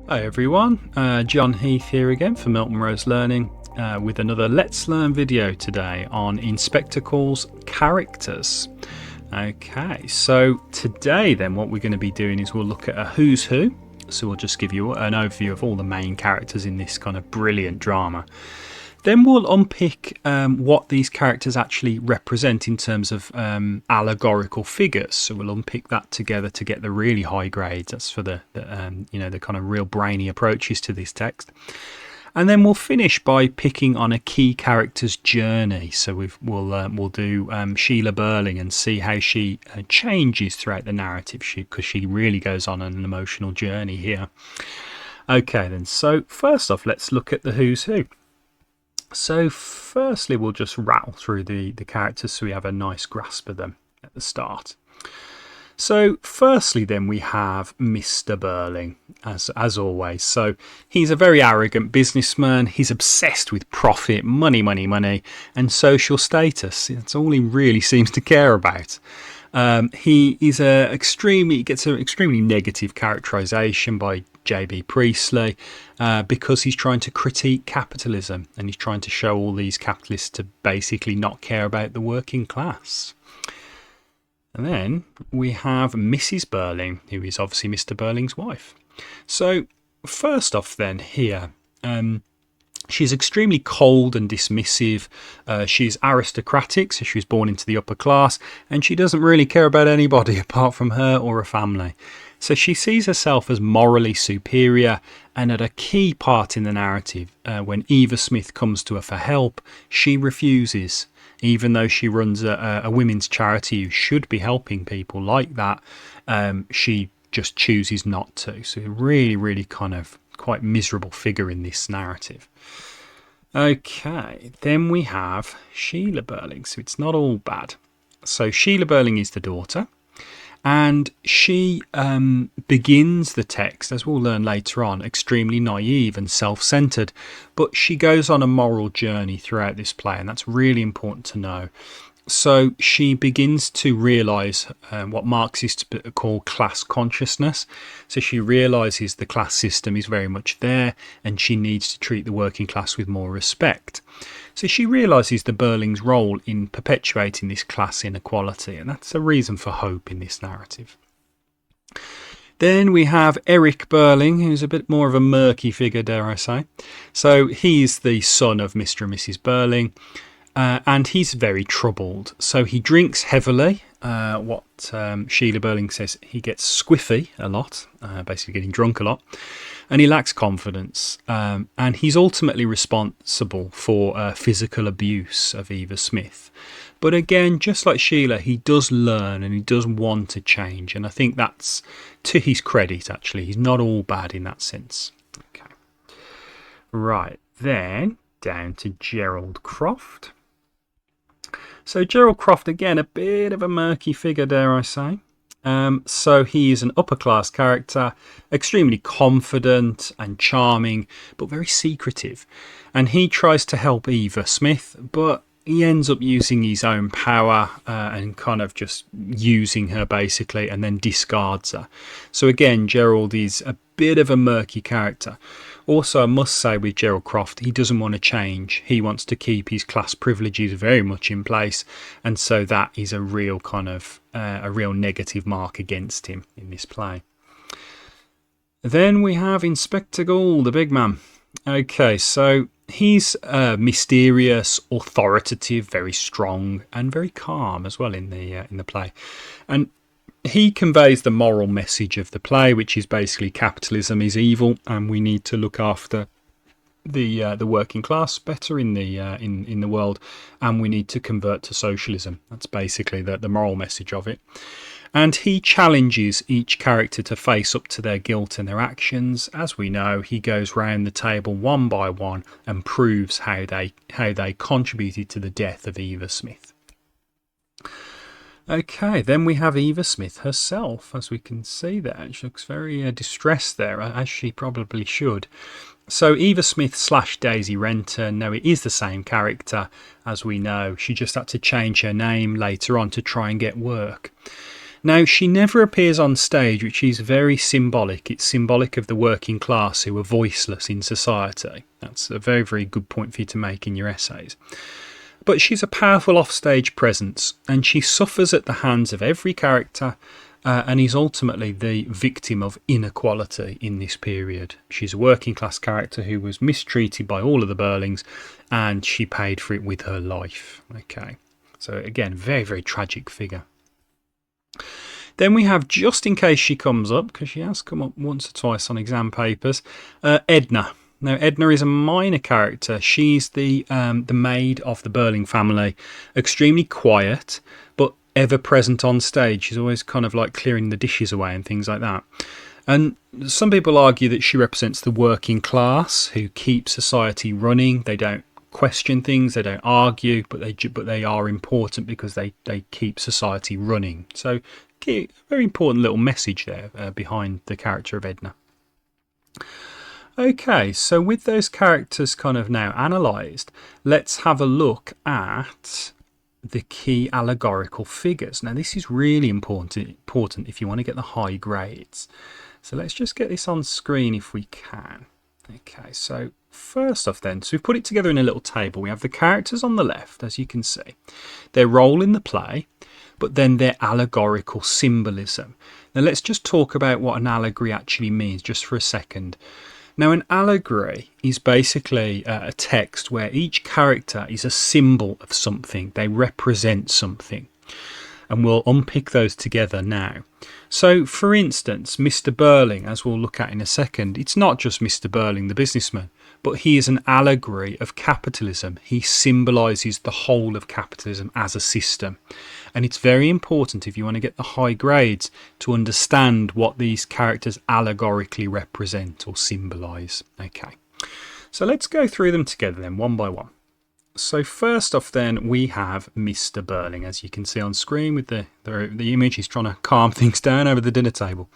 Hi everyone, John Heath here again for Milton Rose Learning with another Let's Learn video today on Inspector Calls characters. Okay, so today then what we're going to be doing is we'll look at a who's who. So we'll just give you an overview of all the main characters in this kind of brilliant drama. Then we'll unpick what these characters actually represent in terms of allegorical figures. So we'll unpick that together to get the really high grades. That's for the kind of real brainy approaches to this text. And then we'll finish by picking on a key character's journey. So we'll do Sheila Birling and see how she changes throughout the narrative, because she really goes on an emotional journey here. Okay then, so first off, let's look at the who's who. So firstly, we'll just rattle through the characters so we have a nice grasp of them at the start. So firstly then we have Mr. Birling, as always. So he's a very arrogant businessman. He's obsessed with profit, money, and social status. That's all he really seems to care about. He gets an extremely negative characterization by J.B. Priestley because he's trying to critique capitalism, and he's trying to show all these capitalists to basically not care about the working class. And then we have Mrs. Birling, who is obviously Mr. Birling's wife. So first off then here, she's extremely cold and dismissive. She's aristocratic, so she was born into the upper class, and she doesn't really care about anybody apart from her or her family. So she sees herself as morally superior, and at a key part in the narrative, when Eva Smith comes to her for help, she refuses. Even though she runs a women's charity who should be helping people like that, she just chooses not to. So really kind of quite miserable figure in this narrative. Okay, then we have Sheila Birling, so it's not all bad. So Sheila Birling is the daughter, and she begins the text, as we'll learn later on, extremely naive and self-centered, but she goes on a moral journey throughout this play, and that's really important to know. So she begins to realise what Marxists call class consciousness. So she realises the class system is very much there, and she needs to treat the working class with more respect. So she realises the Birling's role in perpetuating this class inequality, and that's a reason for hope in this narrative. Then we have Eric Birling, who's a bit more of a murky figure, dare I say. So he's the son of Mr. and Mrs. Birling. And he's very troubled. So he drinks heavily. Sheila Birling says he gets squiffy a lot, basically getting drunk a lot. And he lacks confidence. And he's ultimately responsible for physical abuse of Eva Smith. But again, just like Sheila, he does learn and he does want to change. And I think that's to his credit, actually. He's not all bad in that sense. Okay. Right, then down to Gerald Croft. So Gerald Croft, again, a bit of a murky figure, dare I say. So he is an upper class character, extremely confident and charming, but very secretive. And he tries to help Eva Smith, but he ends up using his own power and kind of just using her basically, and then discards her. So again, Gerald is a bit of a murky character. Also, I must say with Gerald Croft, he doesn't want to change. He wants to keep his class privileges very much in place, and so that is a real kind of a real negative mark against him in this play. Then we have Inspector Gould, the big man. Okay, so he's mysterious, authoritative, very strong, and very calm as well in the play, and he conveys the moral message of the play, which is basically capitalism is evil, and we need to look after the working class better in the world, and we need to convert to socialism. That's basically the moral message of it. And he challenges each character to face up to their guilt and their actions. As we know, he goes round the table one by one and proves how they contributed to the death of Eva Smith. Okay, then we have Eva Smith herself, as we can see there. She looks very distressed there, as she probably should. So Eva Smith / Daisy Renton, no, it is the same character, as we know. She just had to change her name later on to try and get work. Now, she never appears on stage, which is very symbolic. It's symbolic of the working class who are voiceless in society. That's a very, very good point for you to make in your essays. But she's a powerful offstage presence, and she suffers at the hands of every character and is ultimately the victim of inequality in this period. She's a working class character who was mistreated by all of the Birlings, and she paid for it with her life. Okay, so again, very, very tragic figure. Then we have, just in case she comes up, because she has come up once or twice on exam papers, Edna. Now, Edna is a minor character. She's the maid of the Birling family, extremely quiet, but ever present on stage. She's always kind of like clearing the dishes away and things like that. And some people argue that she represents the working class who keep society running. They don't question things, they don't argue, but they are important because they keep society running. So a very important little message there behind the character of Edna. Okay, so with those characters kind of now analysed, let's have a look at the key allegorical figures. Now this is really important if you want to get the high grades. So let's just get this on screen if we can. Okay, so first off then, so we've put it together in a little table. We have the characters on the left, as you can see, their role in the play, but then their allegorical symbolism. Now let's just talk about what an allegory actually means just for a second. Now an allegory is basically a text where each character is a symbol of something. They represent something. And we'll unpick those together now. So, for instance, Mr. Birling, as we'll look at in a second, it's not just Mr. Birling, the businessman, but he is an allegory of capitalism. He symbolises the whole of capitalism as a system. And it's very important, if you want to get the high grades, to understand what these characters allegorically represent or symbolise. Okay, so let's go through them together then, one by one. So first off then, we have Mr. Birling, as you can see on screen with the image. He's trying to calm things down over the dinner table.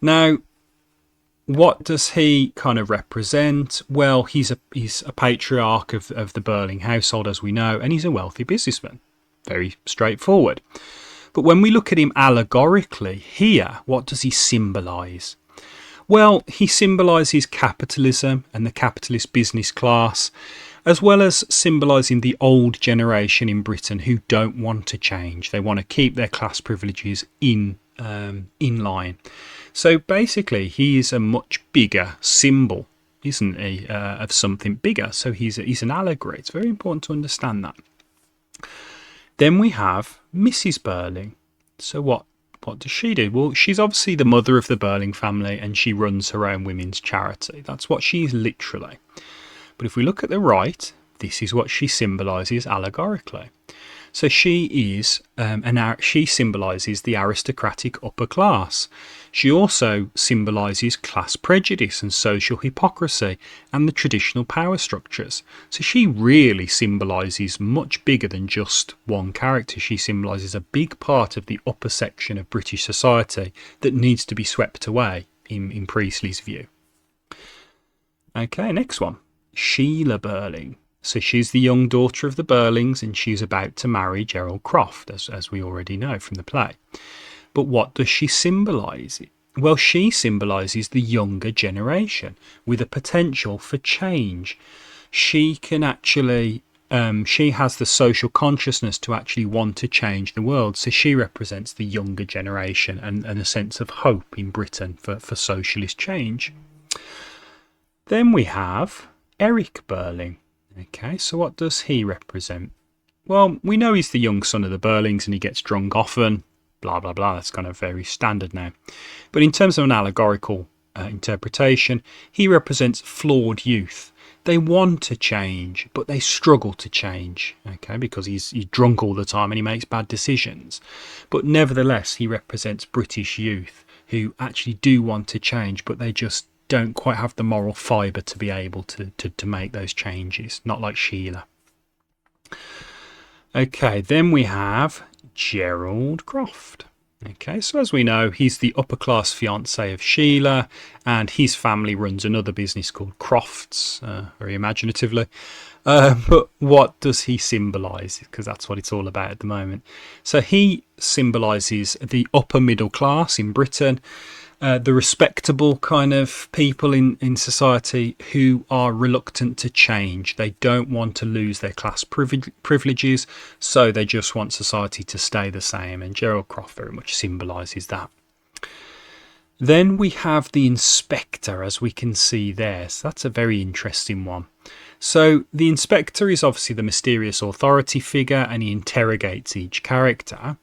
Now, what does he kind of represent? Well, he's a patriarch of the Birling household, as we know, and he's a wealthy businessman. Very straightforward. But when we look at him allegorically here, what does he symbolise? Well, he symbolises capitalism and the capitalist business class, as well as symbolising the old generation in Britain who don't want to change. They want to keep their class privileges in line. So basically, he is a much bigger symbol, isn't he, of something bigger. So he's an allegory. It's very important to understand that. Then we have Mrs. Birling. So what does she do? Well, she's obviously the mother of the Birling family, and she runs her own women's charity. That's what she is literally. But if we look at the right, this is what she symbolises allegorically. So she is she symbolises the aristocratic upper class. She also symbolises class prejudice and social hypocrisy and the traditional power structures. So she really symbolises much bigger than just one character. She symbolises a big part of the upper section of British society that needs to be swept away in Priestley's view. Okay, next one. Sheila Birling. So she's the young daughter of the Birlings, and she's about to marry Gerald Croft, as we already know from the play. But what does she symbolise? Well, she symbolises the younger generation with a potential for change. She can actually, she has the social consciousness to actually want to change the world. So she represents the younger generation and a sense of hope in Britain for socialist change. Then we have Eric Birling. Okay, so what does he represent? Well, we know he's the young son of the Birlings and he gets drunk often, blah, blah, blah. That's kind of very standard now. But in terms of an allegorical interpretation, he represents flawed youth. They want to change, but they struggle to change, okay, because he's drunk all the time and he makes bad decisions. But nevertheless, he represents British youth who actually do want to change, but they just don't quite have the moral fibre to be able to make those changes, not like Sheila. Okay, then we have Gerald Croft. Okay, so as we know, he's the upper class fiancé of Sheila, and his family runs another business called Crofts, very imaginatively. But what does he symbolise? Because that's what it's all about at the moment. So he symbolises the upper middle class in Britain, the respectable kind of people in society who are reluctant to change. They don't want to lose their class privileges, so they just want society to stay the same. And Gerald Croft very much symbolises that. Then we have the inspector, as we can see there. So that's a very interesting one. So the inspector is obviously the mysterious authority figure, and he interrogates each character.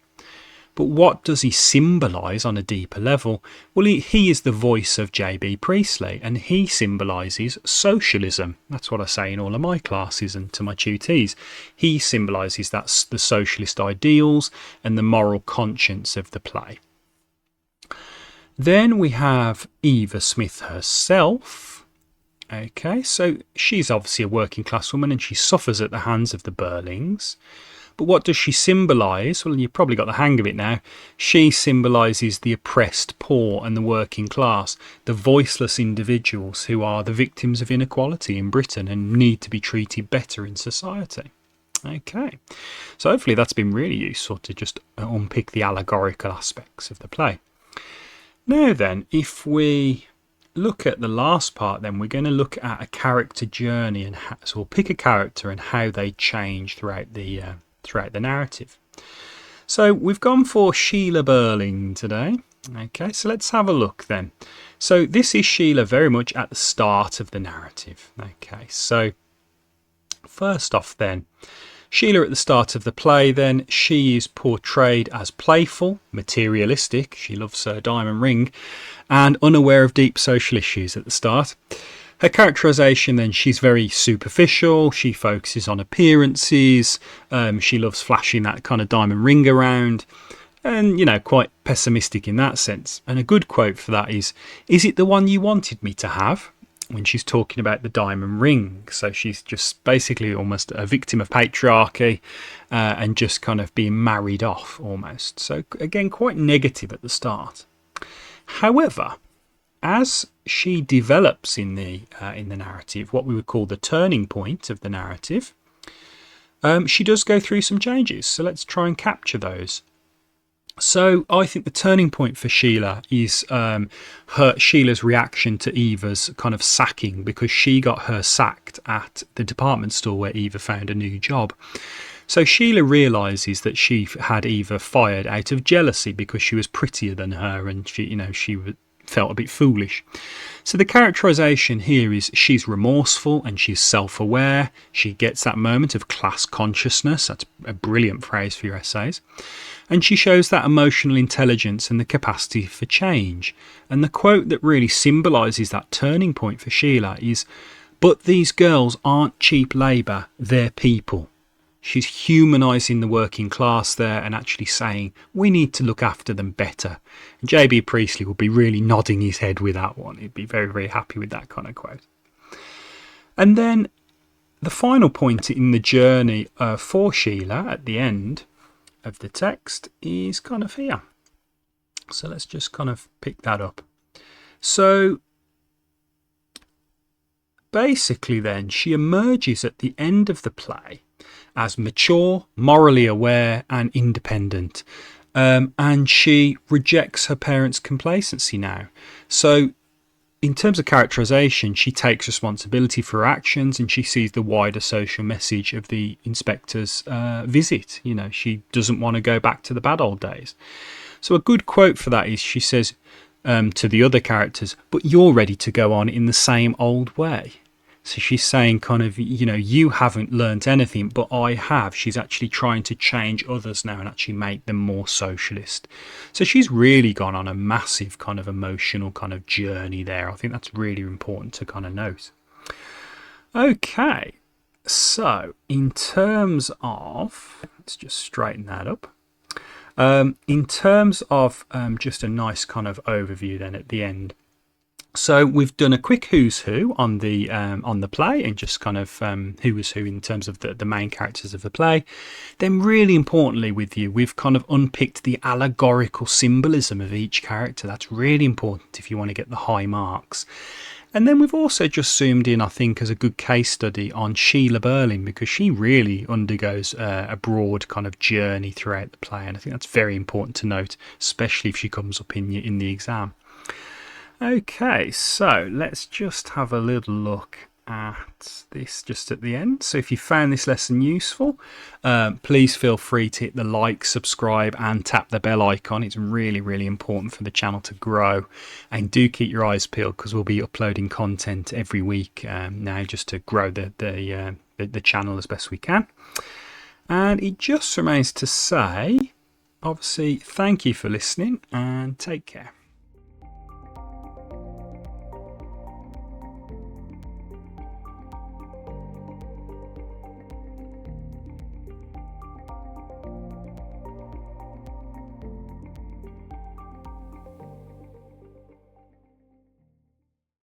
But what does he symbolise on a deeper level? Well, he is the voice of J.B. Priestley, and he symbolises socialism. That's what I say in all of my classes and to my tutees. He symbolises that's the socialist ideals and the moral conscience of the play. Then we have Eva Smith herself. Okay, so she's obviously a working class woman and she suffers at the hands of the Birlings. But what does she symbolise? Well, you've probably got the hang of it now. She symbolises the oppressed poor and the working class, the voiceless individuals who are the victims of inequality in Britain and need to be treated better in society. Okay, so hopefully that's been really useful to just unpick the allegorical aspects of the play. Now then, if we look at the last part, then we're going to look at a character journey, and so we'll pick a character and how they change throughout the narrative. So we've gone for Sheila Birling today. Okay, so let's have a look then. So this is Sheila very much at the start of the narrative. Okay, so first off then, Sheila at the start of the play then, she is portrayed as playful, materialistic, she loves her diamond ring, and unaware of deep social issues at the start. Her characterisation then, she's very superficial, she focuses on appearances, she loves flashing that kind of diamond ring around, and, you know, quite pessimistic in that sense. And a good quote for that is it the one you wanted me to have? When she's talking about the diamond ring. So she's just basically almost a victim of patriarchy and just kind of being married off almost. So again, quite negative at the start. However, as she develops in the narrative, what we would call the turning point of the narrative, she does go through some changes. So let's try and capture those. So I think the turning point for Sheila is Sheila's reaction to Eva's kind of sacking, because she got her sacked at the department store where Eva found a new job. So Sheila realises that she had Eva fired out of jealousy because she was prettier than her, and she felt a bit foolish. So the characterisation here is she's remorseful and she's self-aware. She gets that moment of class consciousness. That's a brilliant phrase for your essays. And she shows that emotional intelligence and the capacity for change. And the quote that really symbolises that turning point for Sheila is, "But these girls aren't cheap labour, they're people." She's humanising the working class there and actually saying we need to look after them better. And J.B. Priestley will be really nodding his head with that one. He'd be very, very happy with that kind of quote. And then the final point in the journey for Sheila at the end of the text is kind of here. So let's just kind of pick that up. So basically then, she emerges at the end of the play as mature, morally aware and independent. And she rejects her parents' complacency now. So in terms of characterisation, she takes responsibility for her actions and she sees the wider social message of the inspector's visit. You know, she doesn't want to go back to the bad old days. So a good quote for that is she says to the other characters, "But you're ready to go on in the same old way." So she's saying kind of, you haven't learnt anything, but I have. She's actually trying to change others now and actually make them more socialist. So she's really gone on a massive kind of emotional kind of journey there. I think that's really important to kind of note. Okay, so in terms of, let's just straighten that up. In terms of just a nice kind of overview then at the end. So we've done a quick who's who on the play and just kind of who was who in terms of the main characters of the play. Then really importantly with you, we've kind of unpicked the allegorical symbolism of each character. That's really important if you want to get the high marks. And then we've also just zoomed in, I think, as a good case study on Sheila Birling, because she really undergoes a broad kind of journey throughout the play, and I think that's very important to note, especially if she comes up in the exam. Okay, so let's just have a little look at this just at the end. So if you found this lesson useful, please feel free to hit the like, subscribe and tap the bell icon. It's really important for the channel to grow, and do keep your eyes peeled because we'll be uploading content every week now, just to grow the channel as best we can. And it just remains to say, obviously, thank you for listening and take care.